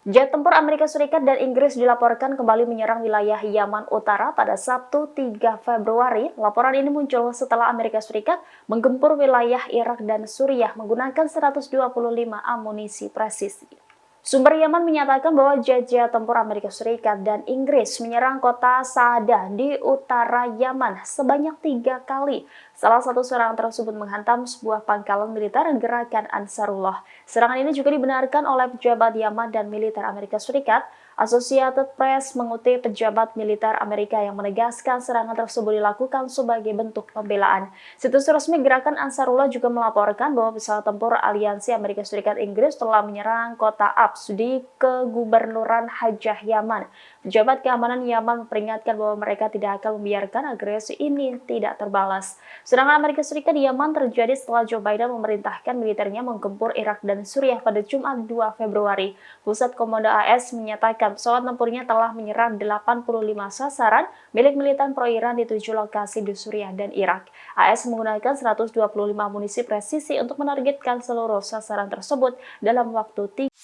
Jet tempur Amerika Serikat dan Inggris dilaporkan kembali menyerang wilayah Yaman Utara pada Sabtu 3 Februari. Laporan ini muncul setelah Amerika Serikat menggempur wilayah Irak dan Suriah menggunakan 125 amunisi presisi. Sumber Yaman menyatakan bahwa jet-jet tempur Amerika Serikat dan Inggris menyerang kota Sa'adah di utara Yaman sebanyak 3 kali. Salah satu serangan tersebut menghantam sebuah pangkalan militer gerakan Ansarullah. Serangan ini juga dibenarkan oleh pejabat Yaman dan militer Amerika Serikat. Associated Press mengutip pejabat militer Amerika yang menegaskan serangan tersebut dilakukan sebagai bentuk pembelaan. Situs resmi gerakan Ansarullah juga melaporkan bahwa pesawat tempur aliansi Amerika Serikat Inggris telah menyerang kota Abs di kegubernuran Hajjah Yaman. Pejabat keamanan Yaman memperingatkan bahwa mereka tidak akan membiarkan agresi ini tidak terbalas. Serangan Amerika Serikat di Yaman terjadi setelah Joe Biden memerintahkan militernya menggempur Irak dan Suriah pada Jumat 2 Februari. Pusat Komando AS menyatakan pesawat tempurnya telah menyerang 85 sasaran milik militan pro-Iran di 7 lokasi di Suriah dan Irak. AS menggunakan 125 amunisi presisi untuk menargetkan seluruh sasaran tersebut dalam waktu 3.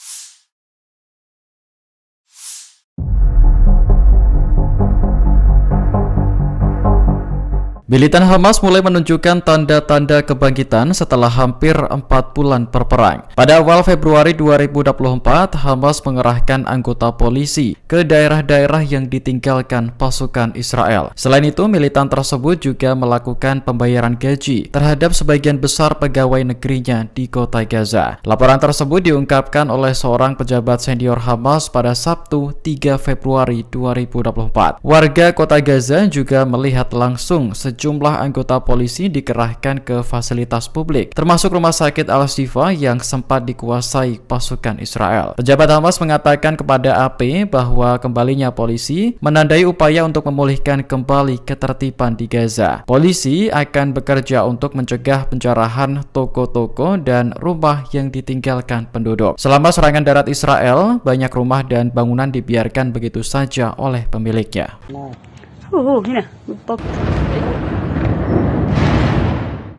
Militan Hamas mulai menunjukkan tanda-tanda kebangkitan setelah hampir 4 bulan berperang. Pada awal Februari 2024, Hamas mengerahkan anggota polisi ke daerah-daerah yang ditinggalkan pasukan Israel. Selain itu, militan tersebut juga melakukan pembayaran gaji terhadap sebagian besar pegawai negerinya di kota Gaza. Laporan tersebut diungkapkan oleh seorang pejabat senior Hamas pada Sabtu 3 Februari 2024. Warga kota Gaza juga melihat langsung sejumlah anggota polisi dikerahkan ke fasilitas publik, termasuk rumah sakit Al-Shifa yang sempat dikuasai pasukan Israel. Pejabat Hamas mengatakan kepada AP bahwa kembalinya polisi menandai upaya untuk memulihkan kembali ketertiban di Gaza. Polisi akan bekerja untuk mencegah penjarahan toko-toko dan rumah yang ditinggalkan penduduk. Selama serangan darat Israel, banyak rumah dan bangunan dibiarkan begitu saja oleh pemiliknya.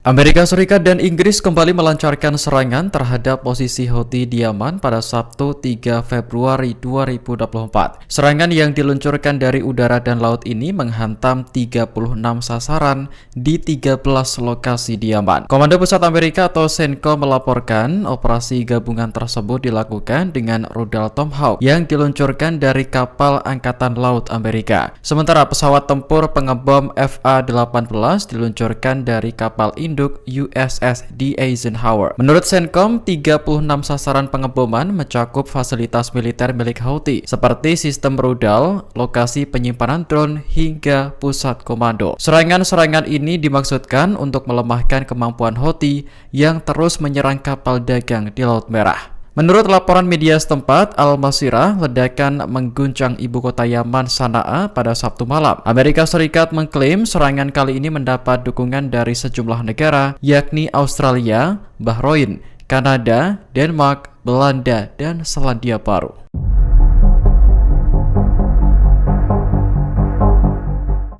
Amerika Serikat dan Inggris kembali melancarkan serangan terhadap posisi Houthi di Yaman pada Sabtu 3 Februari 2024. Serangan yang diluncurkan dari udara dan laut ini menghantam 36 sasaran di 13 lokasi di Yaman. Komando Pusat Amerika atau CENTCOM melaporkan operasi gabungan tersebut dilakukan dengan rudal Tomahawk yang diluncurkan dari kapal Angkatan Laut Amerika. Sementara pesawat tempur pengebom FA-18 diluncurkan dari kapal induk USS Eisenhower. Menurut CENTCOM, 36 sasaran pengeboman mencakup fasilitas militer milik Houthi seperti sistem rudal, lokasi penyimpanan drone, hingga pusat komando. Serangan-serangan ini dimaksudkan untuk melemahkan kemampuan Houthi yang terus menyerang kapal dagang di Laut Merah. Menurut laporan media setempat, Al-Masirah, ledakan mengguncang ibu kota Yaman Sana'a pada Sabtu malam. Amerika Serikat mengklaim serangan kali ini mendapat dukungan dari sejumlah negara, yakni Australia, Bahrain, Kanada, Denmark, Belanda, dan Selandia Baru.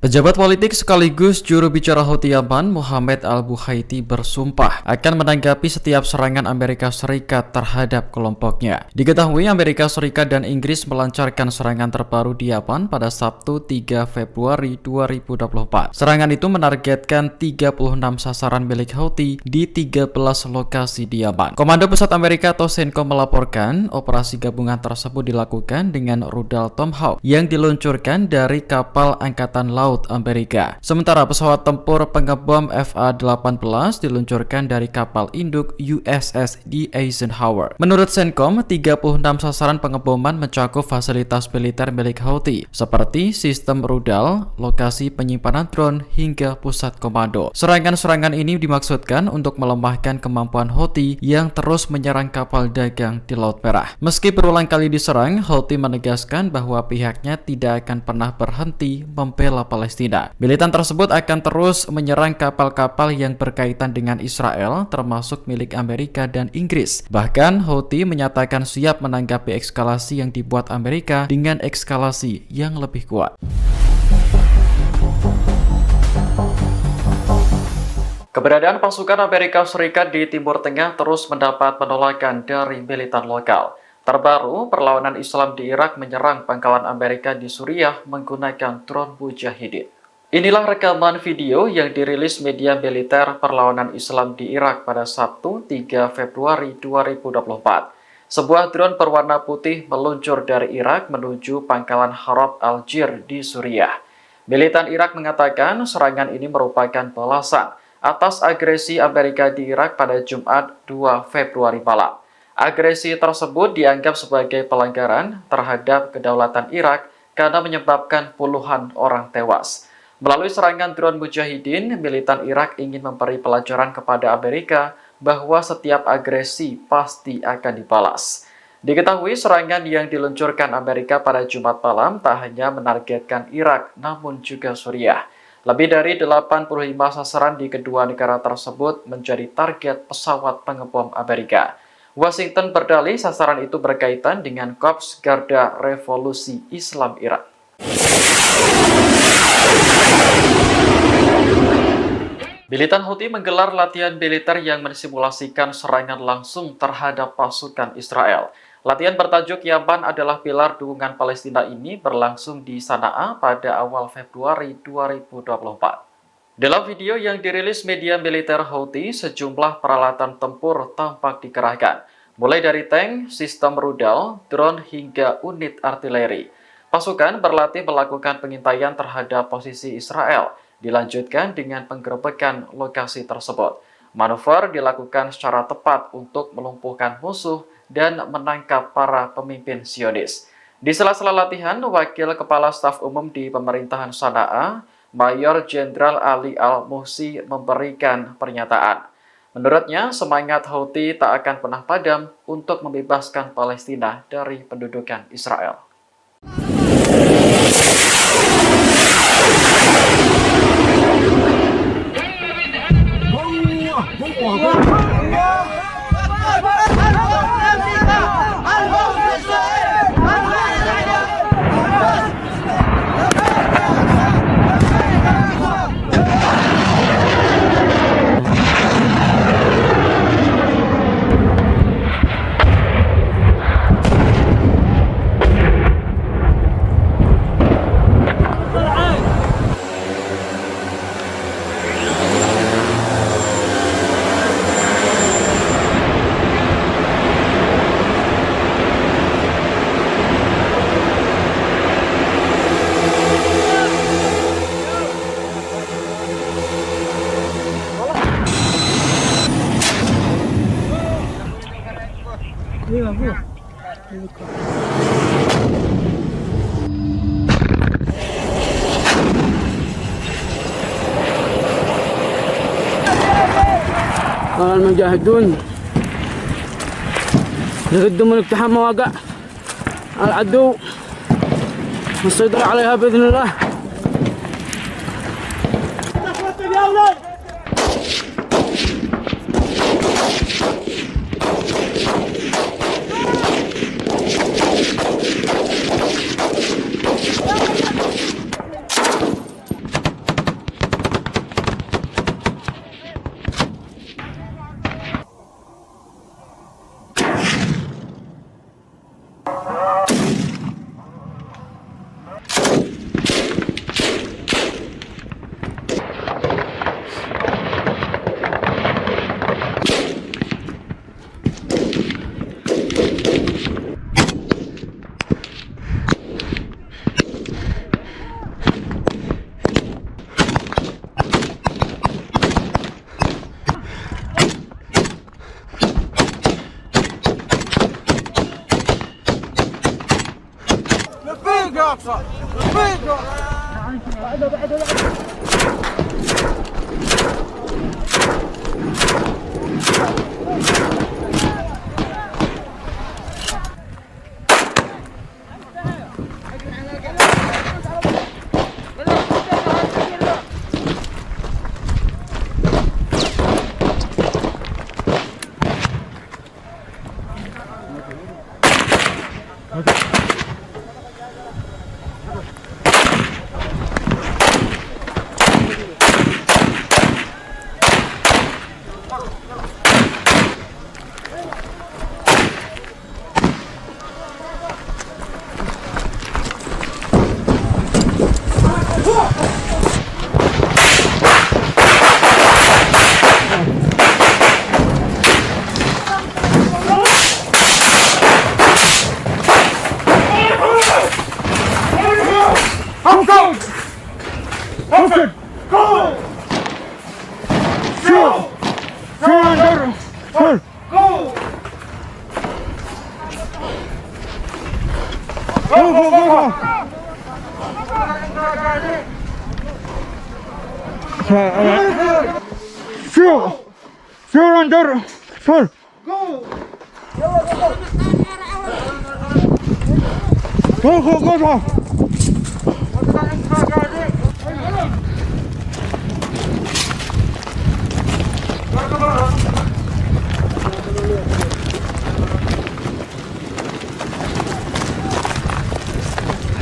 Pejabat politik sekaligus juru bicara Houthi Yaman, Mohammed Al-Buhaiti bersumpah akan menanggapi setiap serangan Amerika Serikat terhadap kelompoknya. Diketahui Amerika Serikat dan Inggris melancarkan serangan terbaru di Yaman pada Sabtu 3 Februari 2024. Serangan itu menargetkan 36 sasaran milik Houthi di 13 lokasi di Yaman. Komando Pusat Amerika atau CENTCOM melaporkan operasi gabungan tersebut dilakukan dengan rudal Tomahawk yang diluncurkan dari kapal Angkatan Laut Amerika. Sementara pesawat tempur pengebom FA-18 diluncurkan dari kapal induk USS Eisenhower. Menurut CENTCOM, 36 sasaran pengeboman mencakup fasilitas militer milik Houthi seperti sistem rudal, lokasi penyimpanan drone, hingga pusat komando. Serangan-serangan ini dimaksudkan untuk melemahkan kemampuan Houthi yang terus menyerang kapal dagang di Laut Merah. Meski berulang kali diserang, Houthi menegaskan bahwa pihaknya tidak akan pernah berhenti membela Palestina. Militan tersebut akan terus menyerang kapal-kapal yang berkaitan dengan Israel, termasuk milik Amerika dan Inggris. Bahkan Houthi menyatakan siap menanggapi eskalasi yang dibuat Amerika dengan eskalasi yang lebih kuat. Keberadaan pasukan Amerika Serikat di Timur Tengah terus mendapat penolakan dari militan lokal. Terbaru, perlawanan Islam di Irak menyerang pangkalan Amerika di Suriah menggunakan drone mujahidin. Inilah rekaman video yang dirilis media militer perlawanan Islam di Irak pada Sabtu 3 Februari 2024. Sebuah drone berwarna putih meluncur dari Irak menuju pangkalan Harab al-Jir di Suriah. Militan Irak mengatakan serangan ini merupakan balasan atas agresi Amerika di Irak pada Jumat 2 Februari malam. Agresi tersebut dianggap sebagai pelanggaran terhadap kedaulatan Irak karena menyebabkan puluhan orang tewas. Melalui serangan drone mujahidin, militan Irak ingin memberi pelajaran kepada Amerika bahwa setiap agresi pasti akan dibalas. Diketahui serangan yang diluncurkan Amerika pada Jumat malam tak hanya menargetkan Irak, namun juga Suriah. Lebih dari 85 sasaran di kedua negara tersebut menjadi target pesawat pengebom Amerika. Washington berdalih sasaran itu berkaitan dengan Korps Garda Revolusi Islam Irak. Militan Houthi menggelar latihan militer yang mensimulasikan serangan langsung terhadap pasukan Israel. Latihan bertajuk Yaman adalah pilar dukungan Palestina ini berlangsung di Sana'a pada awal Februari 2024. Dalam video yang dirilis media militer Houthi, sejumlah peralatan tempur tampak dikerahkan, mulai dari tank, sistem rudal, drone hingga unit artileri. Pasukan berlatih melakukan pengintaian terhadap posisi Israel, dilanjutkan dengan penggerebekan lokasi tersebut. Manuver dilakukan secara tepat untuk melumpuhkan musuh dan menangkap para pemimpin Zionis. Di sela-sela latihan, Wakil Kepala Staf Umum di Pemerintahan Sana'a, Mayor Jenderal Ali Al-Muhsi memberikan pernyataan. Menurutnya, semangat Houthi tak akan pernah padam untuk membebaskan Palestina dari pendudukan Israel. قال المجاهدون يردون من اقتحام مواقع العدو والسيطرة عليها بإذن الله.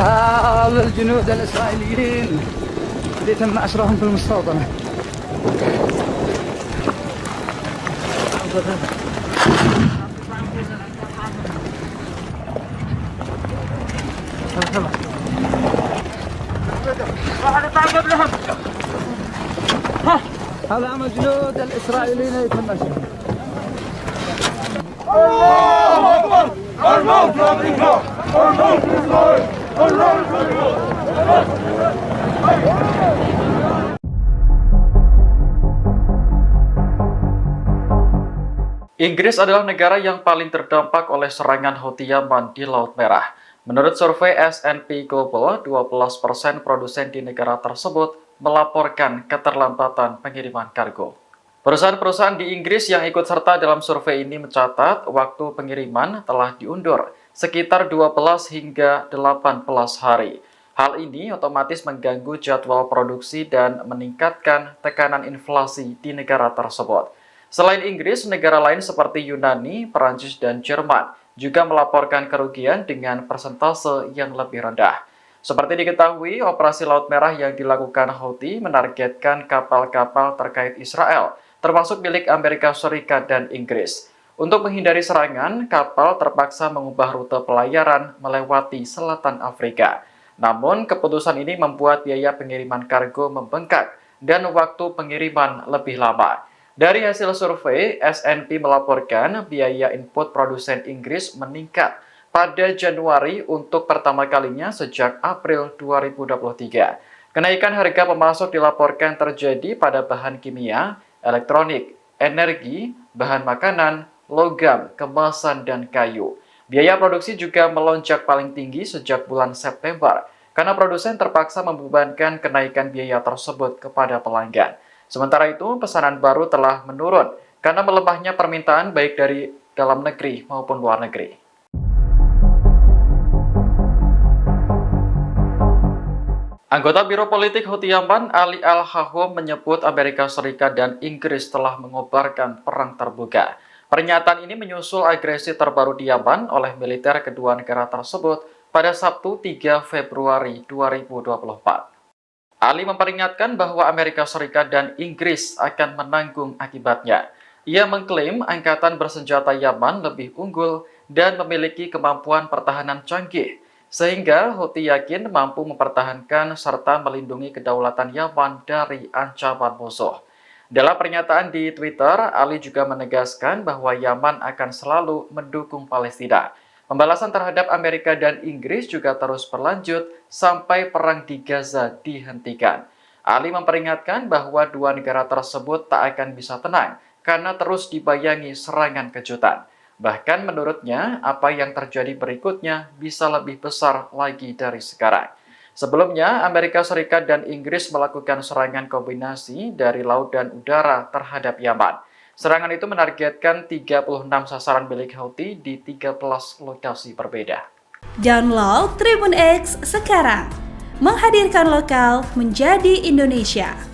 هذا الجنود الإسرائيليين اللي تم أسرهم في المستوطنة. هذا عمل الجنود الإسرائيليين اللي تم أسرهم. الموت لأمريكا! الموت لإسرائيل! Inggris adalah negara yang paling terdampak oleh serangan Houthi Yaman di Laut Merah. Menurut survei S&P Global, 12% produsen di negara tersebut melaporkan keterlambatan pengiriman kargo. Perusahaan-perusahaan di Inggris yang ikut serta dalam survei ini mencatat waktu pengiriman telah diundur sekitar 12 hingga 18 hari. Hal ini otomatis mengganggu jadwal produksi dan meningkatkan tekanan inflasi di negara tersebut. Selain Inggris, negara lain seperti Yunani, Perancis, dan Jerman juga melaporkan kerugian dengan persentase yang lebih rendah. Seperti diketahui, operasi Laut Merah yang dilakukan Houthi menargetkan kapal-kapal terkait Israel, termasuk milik Amerika Serikat dan Inggris. Untuk menghindari serangan, kapal terpaksa mengubah rute pelayaran melewati selatan Afrika. Namun, keputusan ini membuat biaya pengiriman kargo membengkak dan waktu pengiriman lebih lama. Dari hasil survei, S&P melaporkan biaya input produsen Inggris meningkat pada Januari untuk pertama kalinya sejak April 2023. Kenaikan harga pemasok dilaporkan terjadi pada bahan kimia, elektronik, energi, bahan makanan, logam, kemasan, dan kayu. Biaya produksi juga melonjak paling tinggi sejak bulan September, karena produsen terpaksa membebankan kenaikan biaya tersebut kepada pelanggan. Sementara itu, pesanan baru telah menurun karena melemahnya permintaan baik dari dalam negeri maupun luar negeri. Anggota Biro Politik Houthi Yaman, Ali Al-Hahom, menyebut Amerika Serikat dan Inggris telah mengobarkan perang terbuka. Pernyataan ini menyusul agresi terbaru di Yaman oleh militer kedua negara tersebut pada Sabtu 3 Februari 2024. Ali memperingatkan bahwa Amerika Serikat dan Inggris akan menanggung akibatnya. Ia mengklaim angkatan bersenjata Yaman lebih unggul dan memiliki kemampuan pertahanan canggih, sehingga Houthi yakin mampu mempertahankan serta melindungi kedaulatan Yaman dari ancaman musuh. Dalam pernyataan di Twitter, Ali juga menegaskan bahwa Yaman akan selalu mendukung Palestina. Pembalasan terhadap Amerika dan Inggris juga terus berlanjut sampai perang di Gaza dihentikan. Ali memperingatkan bahwa dua negara tersebut tak akan bisa tenang karena terus dibayangi serangan kejutan. Bahkan menurutnya, apa yang terjadi berikutnya bisa lebih besar lagi dari sekarang. Sebelumnya, Amerika Serikat dan Inggris melakukan serangan kombinasi dari laut dan udara terhadap Yaman. Serangan itu menargetkan 36 sasaran milik Houthi di 13 lokasi berbeda. Download Tribun X sekarang, menghadirkan lokal menjadi Indonesia.